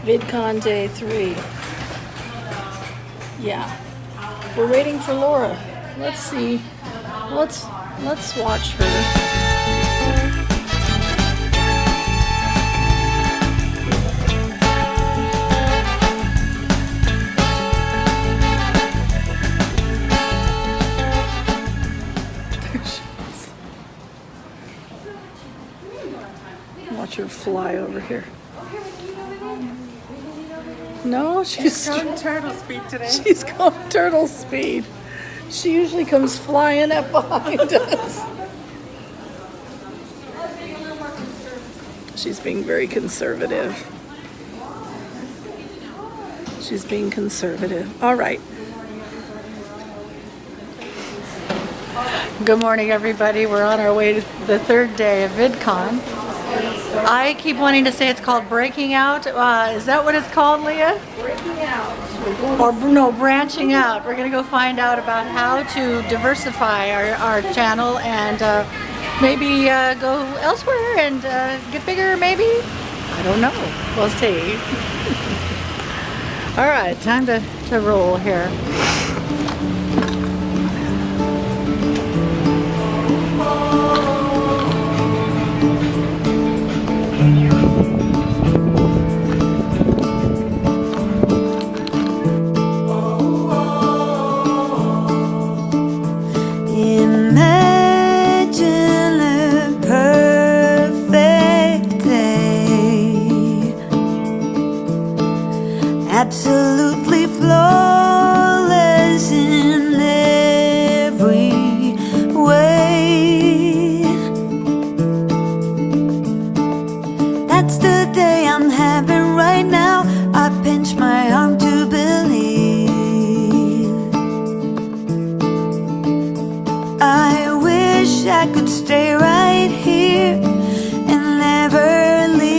VidCon Day 3. Yeah. We're waiting for Laura. Let's see. Let's watch her. Watch her fly over here. No, she's going turtle speed today. She's going turtle speed. She usually comes flying up behind us. She's being very conservative. She's being conservative. All right. Good morning, everybody. We're on our way to the third day of VidCon. I keep wanting to say it's called Breaking Out. Is that what it's called, Leah? Breaking out. Or no, Branching Out. We're going to go find out about how to diversify our channel and maybe go elsewhere and get bigger, maybe? I don't know. We'll see. All right, time to roll here. Absolutely flawless in every way. That's the day I'm having right now. I pinch my arm to believe. I wish I could stay right here and never leave.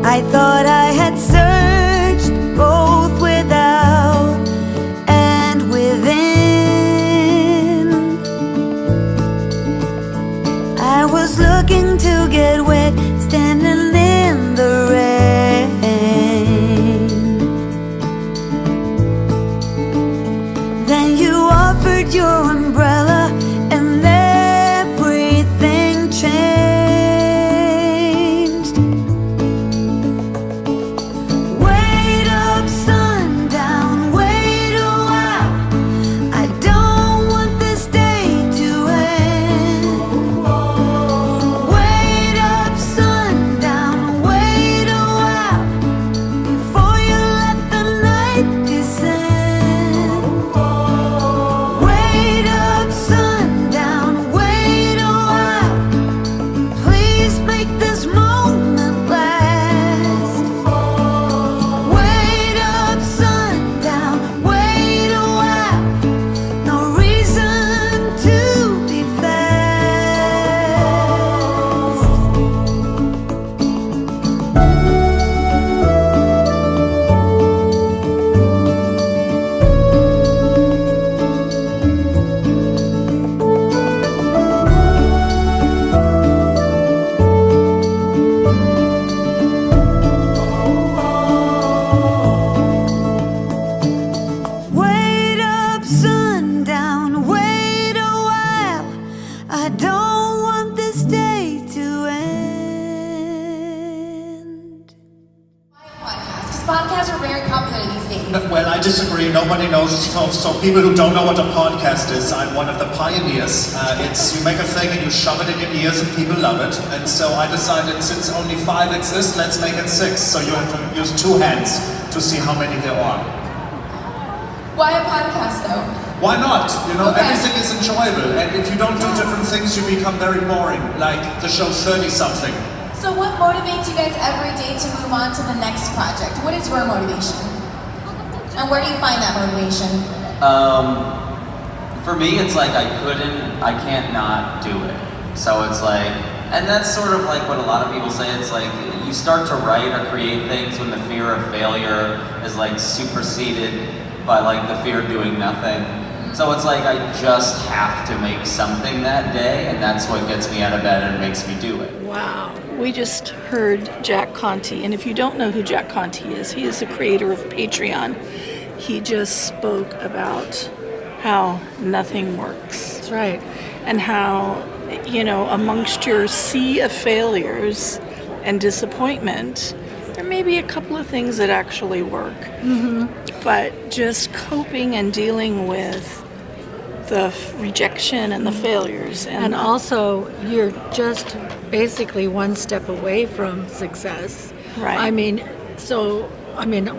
I thought I had searched both without and within. I was looking to get wet, standing in the rain. Then you offered your umbrella and everything changed. Podcasts are very popular these days. Well, I disagree. Nobody knows. So people who don't know what a podcast is, I'm one of the pioneers. It's you make a thing and you shove it in your ears and people love it. And so I decided since only 5 exist, let's make it 6. So you have to use 2 hands to see how many there are. Why a podcast though? Why not? You know, Okay. everything is enjoyable, and if you don't do different things, you become very boring, like the show 30-something. So what motivates you guys every day to move on to the next project? What is your motivation? And where do you find that motivation? For me, it's like I can't not do it. So it's like, and that's sort of like what a lot of people say, it's like you start to write or create things when the fear of failure is like superseded by like the fear of doing nothing. So it's like I just have to make something that day, and that's what gets me out of bed and makes me do it. Wow. We just heard Jack Conte, and if you don't know who Jack Conte is, he is the creator of Patreon. He just spoke about how nothing works. That's right. And how, you know, amongst your sea of failures and disappointment, there may be a couple of things that actually work. Mm-hmm. But just coping and dealing with the rejection and the failures. And also, you're just basically one step away from success. Right. I mean,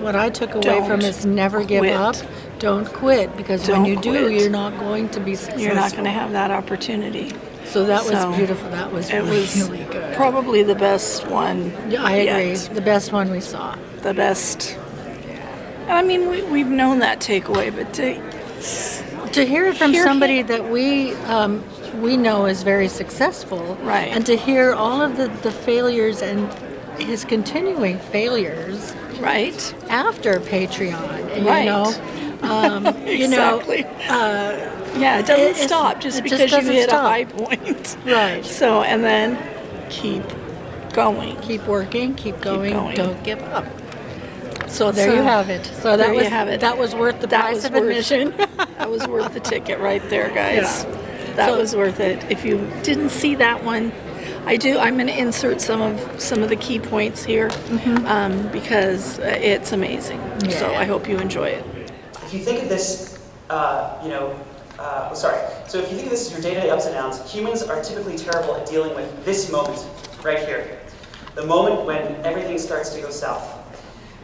what I took away from is never give quit. up. Don't quit, because when Don't you do, quit. you're not going to be successful. You're not going to have that opportunity. So that was So, beautiful. That was It was really good. probably the best one. Yeah, I agree. yet. The best one we saw. The best. And I mean, we've known that takeaway, but To hear it from Hear somebody him. that we know is very successful, Right. and to hear all of the failures and his continuing failures right? after Patreon, Right. you know, Exactly. Yeah, it doesn't it's- stop just it because just you doesn't hit stop. a high point. Right. So, and then keep going. Keep working, keep going, going. don't give up. So there So, you have it. So there that you was have it. that was worth the That price was of worth- admission. That was worth the ticket right there, guys. Yeah. That So- was worth it. If you didn't see that one, I'm going to insert some of the key points here because it's amazing. So Yeah. I hope you enjoy it. If you think of this, So if you think of this as your day-to-day ups and downs, humans are typically terrible at dealing with this moment right here. The moment when everything starts to go south.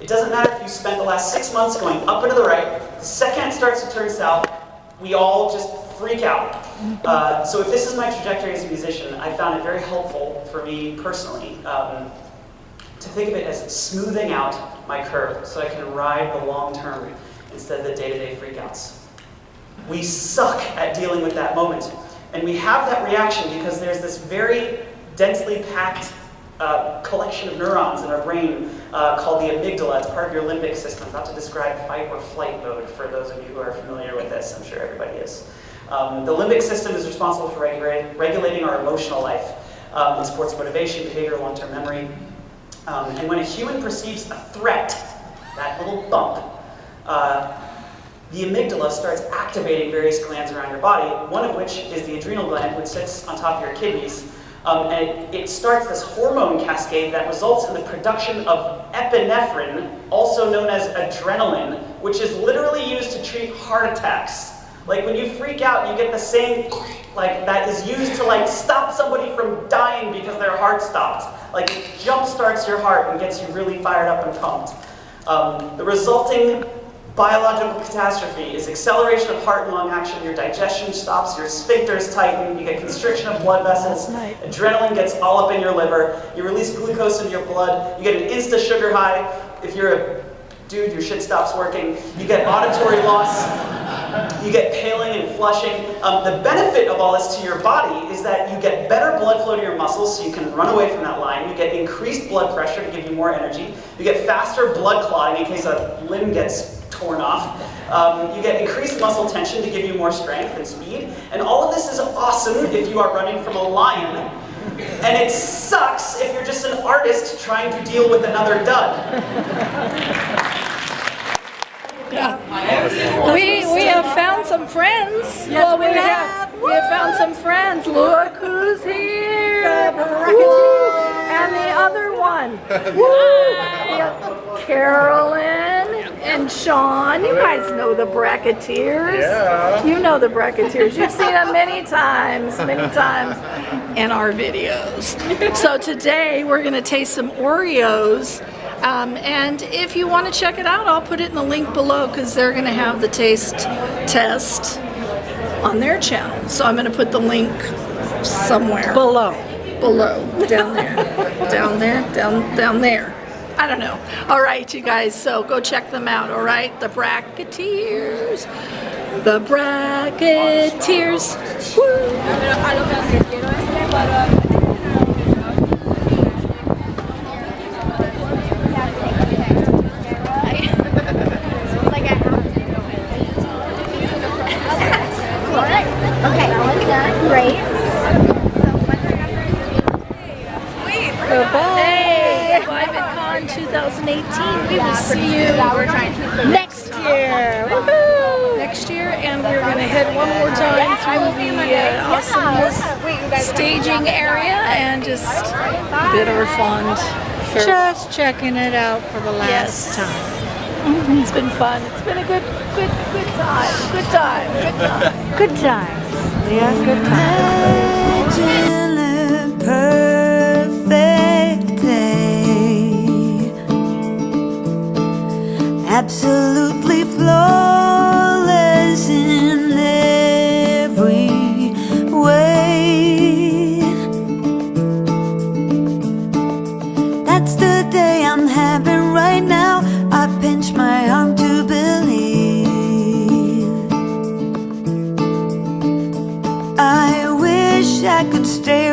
It doesn't matter if you spent the last 6 months going up and to the right, the second it starts to turn south, we all just freak out. So if this is my trajectory as a musician, I found it very helpful for me personally to think of it as smoothing out my curve so I can ride the long term instead of the day-to-day freakouts. We suck at dealing with that moment. And we have that reaction because there's this very densely packed collection of neurons in our brain called the amygdala. It's part of your limbic system. I'm about to describe fight or flight mode for those of you who are familiar with this. I'm sure everybody is. The limbic system is responsible for regulating our emotional life. It supports motivation, behavior, long-term memory. And when a human perceives a threat, that little bump, the amygdala starts activating various glands around your body, one of which is the adrenal gland, which sits on top of your kidneys. And it starts this hormone cascade that results in the production of epinephrine, also known as adrenaline, which is literally used to treat heart attacks. Like when you freak out, you get the same, like that is used to like stop somebody from dying because their heart stopped. Like it jump starts your heart and gets you really fired up and pumped. The resulting biological catastrophe is acceleration of heart and lung action, your digestion stops, your sphincters tighten, you get constriction of blood vessels, adrenaline gets all up in your liver, you release glucose into your blood, you get an insta sugar high. If you're a dude, your shit stops working. You get auditory loss, you get paling and flushing. The benefit of all this to your body is that you get better blood flow to your muscles so you can run away from that line. You get increased blood pressure to give you more energy. You get faster blood clotting in case a limb gets torn off. You get increased muscle tension to give you more strength and speed. And all of this is awesome if you are running from a lion. And it sucks if you're just an artist trying to deal with another dud. We have found some friends. Yes, we we have found some friends. Look who's here. Woo! And the other one. Woo! Yeah. Carolyn and Sean. You guys know the Bracketeers. Yeah. You know the Bracketeers. You've seen them many times in our videos. So today we're going to taste some Oreos. And if you want to check it out, I'll put it in the link below because they're going to have the taste test. on their channel. So I'm going to put the link somewhere. Below. Down there. Down there. I don't know. All right, you guys, so go check them out, all right? The Bracketeers. The Bracketeers. Woo! Okay, great. Hey, goodbye VidCon 2018. We will see you next year. Woohoo! Next year, and we're going to head one more time through the awesomeness staging area and just bid our fond farewell. Just checking it out for the last time. It's been fun. It's been a good time. Good time. Good times. Yeah, good times. Imagine a perfect day, absolutely flawless in every way. That's the day I'm having right now. I pinch my arm to believe. I wish I could stay